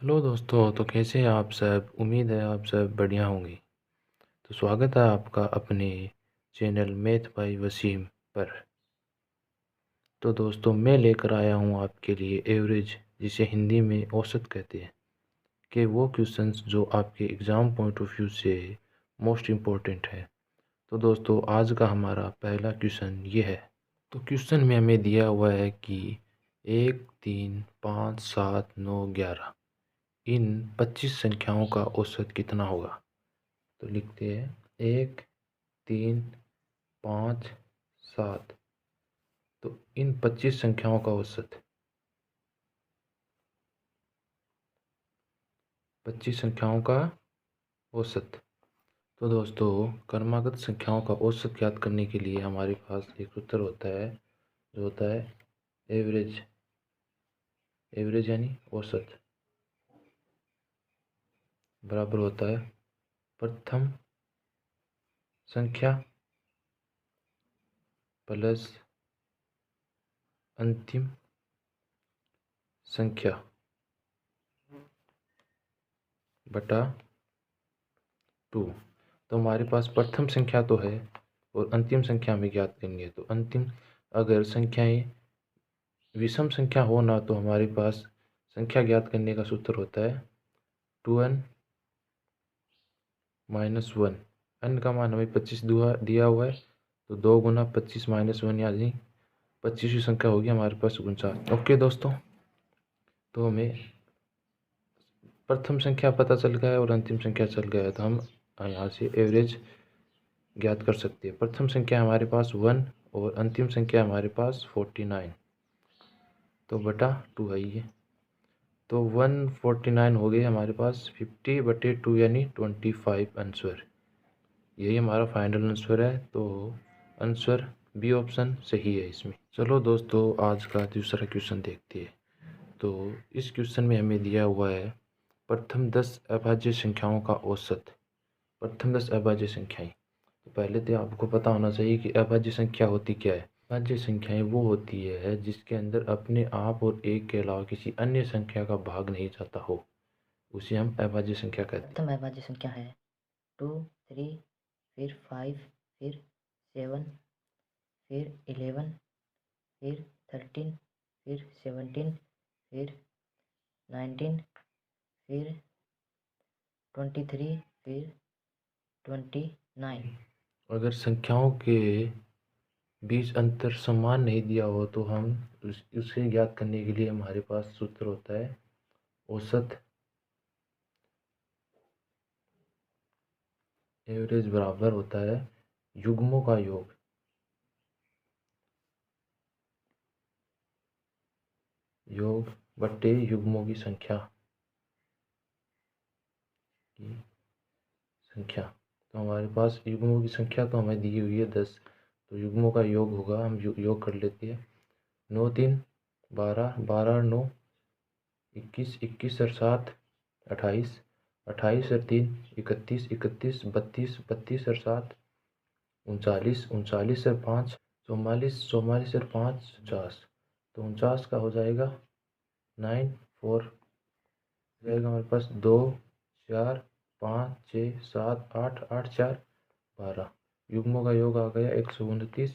Hello दोस्तों, तो कैसे हैं आप सब। उम्मीद है आप सब बढ़िया होंगे। तो स्वागत है आपका अपने चैनल मैथ बाय वसीम पर। तो दोस्तों, मैं लेकर आया हूँ आपके लिए एवरेज, जिसे हिंदी में औसत कहते हैं, कि वो क्वेश्चंस जो आपके एग्ज़ाम पॉइंट ऑफ व्यू से मोस्ट इम्पोर्टेंट है। तो दोस्तों, आज का हमारा पहला क्वेश्चन ये है। तो क्वेश्चन में हमें दिया हुआ है कि 1, 3, 5, 7, 9, 11 इन 25 संख्याओं का औसत कितना होगा। तो लिखते हैं 1, 3, 5, 7। तो इन 25 संख्याओं का औसत 25 संख्याओं का औसत। तो दोस्तों, क्रमागत संख्याओं का औसत ज्ञात करने के लिए हमारे पास एक सूत्र होता है, जो होता है एवरेज। एवरेज यानी औसत बराबर होता है प्रथम संख्या प्लस अंतिम संख्या बटा 2। तो हमारे पास प्रथम संख्या तो है और अंतिम संख्या हमें ज्ञात करनी है। तो अंतिम, अगर संख्याएं विषम संख्या हो ना, तो हमारे पास संख्या ज्ञात करने का सूत्र होता है 2n माइनस 1। n का मान हमें 25 दिया हुआ है, तो 2 गुना 25 माइनस 1 यानी 25वीं संख्या होगी हमारे पास 49। ओके दोस्तों, तो हमें प्रथम संख्या पता चल गया है और अंतिम संख्या चल गया है, तो हम यहाँ से एवरेज ज्ञात कर सकते हैं। प्रथम संख्या हमारे पास 1 और अंतिम संख्या हमारे पास 49, तो बटा 2 है ये। तो 149 हो गए हमारे पास 50/2 यानी 25 आंसर। यही हमारा फाइनल आंसर है। तो आंसर बी ऑप्शन सही है इसमें। चलो दोस्तों, आज का दूसरा क्वेश्चन देखते हैं। तो इस क्वेश्चन में हमें दिया हुआ है प्रथम 10 अभाज्य संख्याओं का औसत। प्रथम 10 अभाज्य संख्याएं। तो पहले तो आपको पता होना चाहिए कि अभाज्य संख्या होती क्या है। अभाज्य संख्याएं वो होती है जिसके अंदर अपने आप और एक के अलावा किसी अन्य संख्या का भाग नहीं जाता हो, उसे हम अभाज्य संख्या कहते हैं। प्रथम अभाज्य संख्या है 2, 3, फिर 5, फिर 7, फिर 11, फिर 13, फिर 17, फिर 19, फिर 23, फिर 29। अगर संख्याओं के बीच अंतर समान नहीं दिया हो, तो हम उसे ज्ञात करने के लिए हमारे पास सूत्र होता है औसत। एवरेज बराबर होता है युग्मों का योग। योग बट्टे युग्मों की संख्या की संख्या। तो हमारे पास युग्मों की संख्या तो हमें दी हुई है 10, तो युग्मों का योग होगा। हम योग कर लेते हैं। 9 3 12, 12 9 21, 21 और 7 28, 28 और 3 31, 31 32, 32 और 7 39, 39 और 5 44, 44 और 5 49। तो 49 का हो जाएगा 9 4, जाएगा हमारे पास 2 4 5 6 7 8 8 4 12। युग्मों का योग आ गया 129।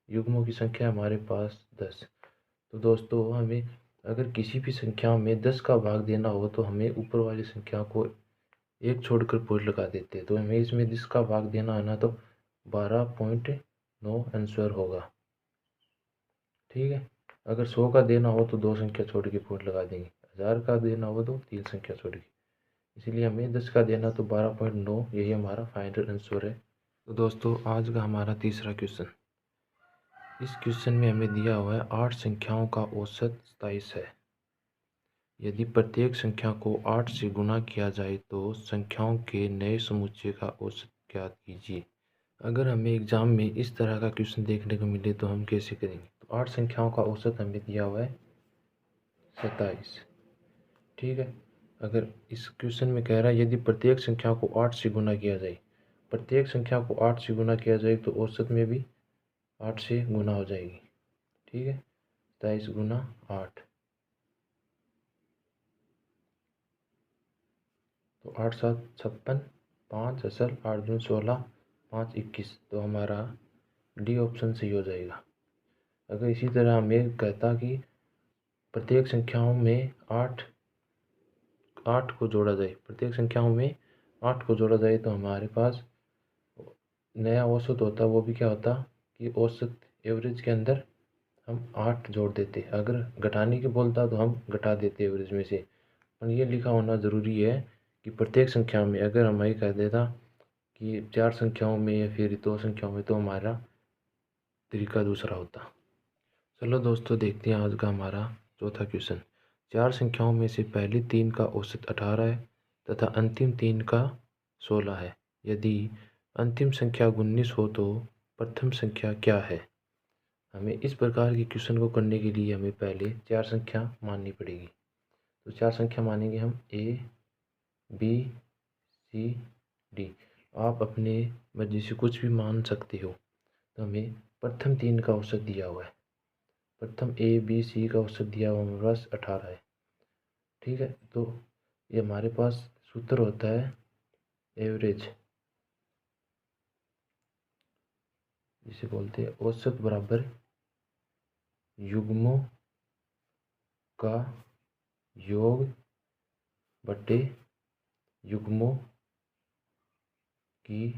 युग्मों की संख्या हमारे पास 10। तो दोस्तों, हमें अगर किसी भी संख्या में 10 का भाग देना हो, तो हमें ऊपर वाली संख्या को एक छोड़कर पॉइंट लगा देते हैं। तो हमें इसमें 10 का भाग देना है ना, तो 12.9 आंसर होगा। ठीक है। अगर 100 का देना हो तो 2 संख्या छोड़ के पॉइंट लगा देंगे। 1000 का देना हो तो 3 संख्या छोड़ के। इसलिए हमें 10 का देना, तो 12.9 यही हमारा फाइनल आंसर है। तो दोस्तों, आज का हमारा तीसरा क्वेश्चन। इस क्वेश्चन में हमें दिया हुआ है 8 संख्याओं का औसत 27 है। यदि प्रत्येक संख्या को 8 से गुणा किया जाए तो संख्याओं के नए समुच्चय का औसत ज्ञात कीजिए। अगर हमें एग्जाम में इस तरह का क्वेश्चन देखने को मिले तो हम कैसे करेंगे। तो 8 संख्याओं का औसत हमें दिया हुआ है 27। ठीक है। अगर इस क्वेश्चन में कह रहा है यदि प्रत्येक संख्या को 8 से गुणा किया जाए, प्रत्येक संख्या को 8 से गुणा किया जाए तो औसत में भी 8 से गुणा हो जाएगी। ठीक है। 27 गुना 8। तो 8 7 56, 5 असल, 8 दूनी 16, 5 21। तो हमारा डी ऑप्शन सही हो जाएगा। अगर इसी तरह हमें कहता कि प्रत्येक संख्याओं में 8 को जोड़ा जाए, प्रत्येक संख्याओं में 8 को जोड़ा जाए, तो हमारे पास नया औसत होता, वो भी क्या होता कि औसत एवरेज के अंदर हम 8 जोड़ देते। अगर घटाने की बोलता तो हम घटा देते एवरेज में से। पर ये लिखा होना ज़रूरी है कि प्रत्येक संख्या में। अगर हम ये कह देता कि 4 संख्याओं में या फिर 2 संख्याओं में, तो हमारा तरीका दूसरा होता। चलो दोस्तों, देखते हैं आज का हमारा चौथा क्वेश्चन। 4 संख्याओं में से पहली 3 का औसत 18 है तथा अंतिम 3 का 16 है। यदि अंतिम संख्या 19 हो तो प्रथम संख्या क्या है? हमें इस प्रकार के क्वेश्चन को करने के लिए हमें पहले 4 संख्या माननी पड़ेगी। तो 4 संख्या मानेंगे हम ए, बी, सी, डी। आप अपने मर्जी से कुछ भी मान सकते हो। तो हमें प्रथम 3 का औसत दिया हुआ है। प्रथम ए, बी, सी का औसत दिया हुआ हमारे पास 18 है। ठीक है, तो ये हमारे पास सूत्र होता है एवरेज, जिसे बोलते हैं औसत बराबर युग्मों का योग बटे युग्मों की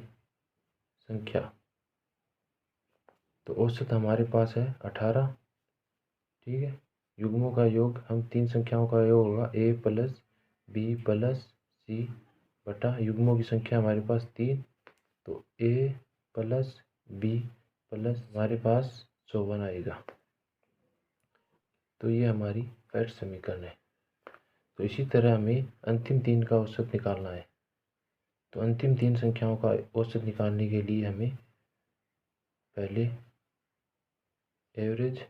संख्या। तो औसत हमारे पास है 18। ठीक है, युग्मों का योग, हम 3 संख्याओं का योग होगा ए प्लस बी प्लस सी बटा युग्मों की संख्या हमारे पास 3। तो ए प्लस बी प्लस हमारे पास 54 आएगा। तो ये हमारी फर्स्ट समीकरण है। तो इसी तरह हमें अंतिम 3 का औसत निकालना है। तो अंतिम 3 संख्याओं का औसत निकालने के लिए हमें पहले एवरेज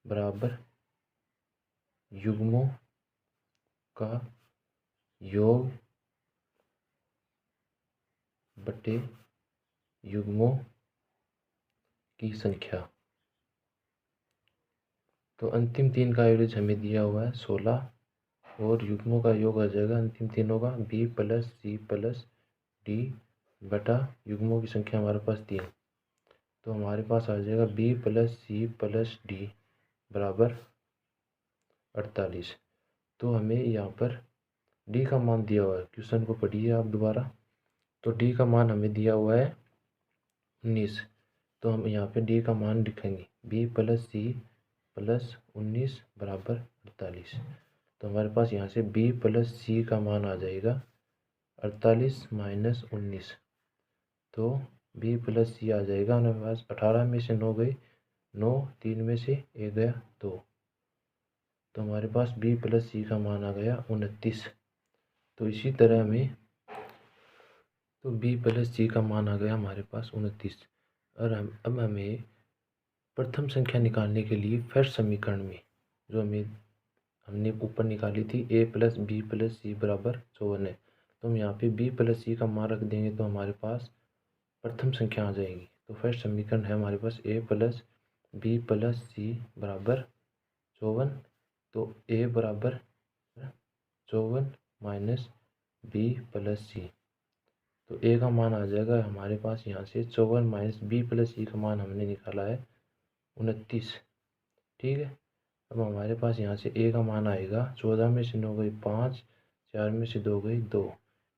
बराबर युग्मों का योग बटे युग्मों की संख्या। तो अंतिम 3 का एवरेज हमें दिया हुआ है 16 और युग्मों का योग आ जाएगा अंतिम तीनों का B plus C plus D बटा युग्मों की संख्या हमारे पास 3। तो हमारे पास आ जाएगा B plus C plus D बराबर 48। तो हमें यहाँ पर डी का मान दिया हुआ है, क्वेश्चन को पढ़िए आप दोबारा। तो डी का मान हमें दिया हुआ है 19। तो हम यहाँ पे डी का मान लिखेंगे बी प्लस सी प्लस 19 बराबर 48। तो हमारे पास यहाँ से बी प्लस सी का मान आ जाएगा 48 माइनस 19। तो बी प्लस सी आ जाएगा हमारे पास 18 में से 9 गए 9, 3 में से 1 गया 2। तो हमारे पास बी प्लस सी का मान आ गया 29। तो इसी तरह हमें तो बी प्लस सी का मान आ गया हमारे पास 29। और अब हमें प्रथम संख्या निकालने के लिए फर्स्ट समीकरण में जो हमने ऊपर निकाली थी ए प्लस बी प्लस सी बराबर 54 है। तो हम यहाँ पे बी प्लस सी का मान रख देंगे तो हमारे पास प्रथम संख्या आ जाएगी। तो फर्स्ट समीकरण है हमारे पास ए प्लस बी प्लस सी बराबर 54। तो ए बराबर 54 माइनस बी प्लस सी। तो ए का मान आ जाएगा हमारे पास यहाँ से 54 माइनस बी प्लस सी का मान हमने निकाला है 29। ठीक है, अब हमारे पास यहाँ से ए का मान आएगा 14 में से 9 गई 5, 4 में से 2 गई 2।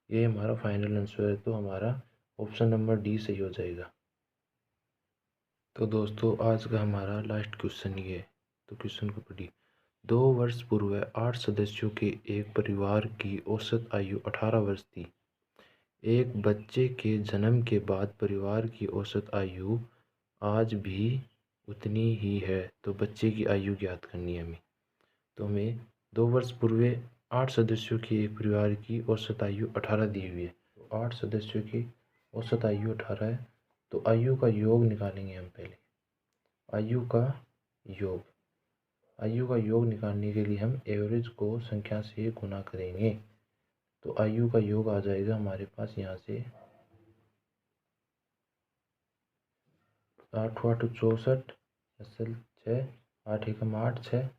ये हमारा फाइनल आंसर है। तो हमारा ऑप्शन नंबर डी सही हो जाएगा। तो दोस्तों, आज का हमारा लास्ट क्वेश्चन ये है। तो क्वेश्चन को पढ़िए। 2 वर्ष पूर्व 8 सदस्यों के एक परिवार की औसत आयु 18 वर्ष थी। एक बच्चे के जन्म के बाद परिवार की औसत आयु आज भी उतनी ही है। तो बच्चे की आयु ज्ञात करनी है हमें। तो हमें 2 वर्ष पूर्व 8 सदस्यों के एक परिवार की औसत आयु 18 दी हुई है। तो 8 सदस्यों की औसत आयु 18 है। तो आयु का योग निकालेंगे हम पहले। आयु का योग, आयु का योग निकालने के लिए हम एवरेज को संख्या से गुना करेंगे। तो आयु का योग आ जाएगा हमारे पास यहाँ से 8 8 64 असल 6, 8 एकम 8 6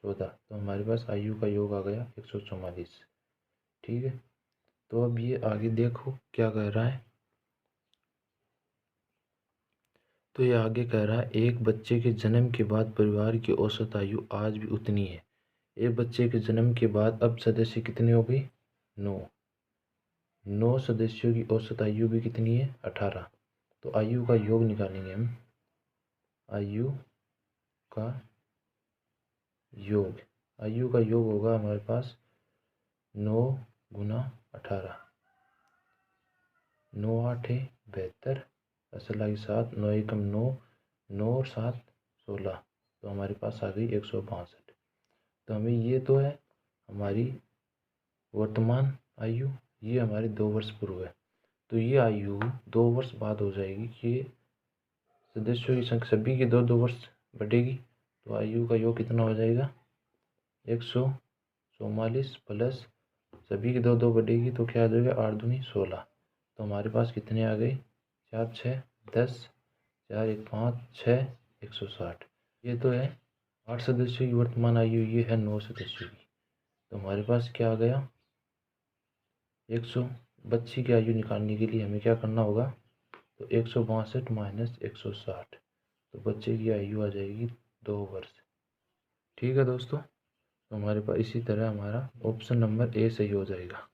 14। तो हमारे पास आयु का योग आ गया 144। ठीक है, तो अब ये आगे देखो क्या कह रहा है। तो ये आगे कह रहा है एक बच्चे के जन्म के बाद परिवार की औसत आयु आज भी उतनी है। एक बच्चे के जन्म के बाद अब सदस्य कितने हो गए? 9। 9 सदस्यों की औसत आयु भी कितनी है? 18। तो आयु का योग निकालेंगे हम। आयु का योग, आयु का योग होगा हमारे पास 9 गुना 18। 9 8 72, असल आई 7, 9 एकम 9, 9 और 7 16। तो हमारे पास आ गई 162। तो हमें ये तो है हमारी वर्तमान आयु, ये हमारी 2 वर्ष पूर्व है। तो ये आयु 2 वर्ष बाद हो जाएगी कि सदस्यों की संख्या सभी की 2 2 वर्ष बढ़ेगी। तो आयु का योग कितना हो जाएगा? 144 प्लस सभी की 2 2 बढ़ेगी तो क्या आ जाएगा? 8 दूनी 16। तो हमारे पास कितने आ गए? 4 6 10, 4 1 5 6, 160। ये तो है 8 सदस्यों की वर्तमान आयु, ये है 9 सदस्यों की। तो हमारे पास क्या आ गया? 100। बच्ची की आयु निकालने के लिए हमें क्या करना होगा? तो 162 माइनस 160। तो बच्चे की आयु आ जाएगी 2 वर्ष। ठीक है दोस्तों, तो हमारे पास इसी तरह हमारा ऑप्शन नंबर ए सही हो जाएगा।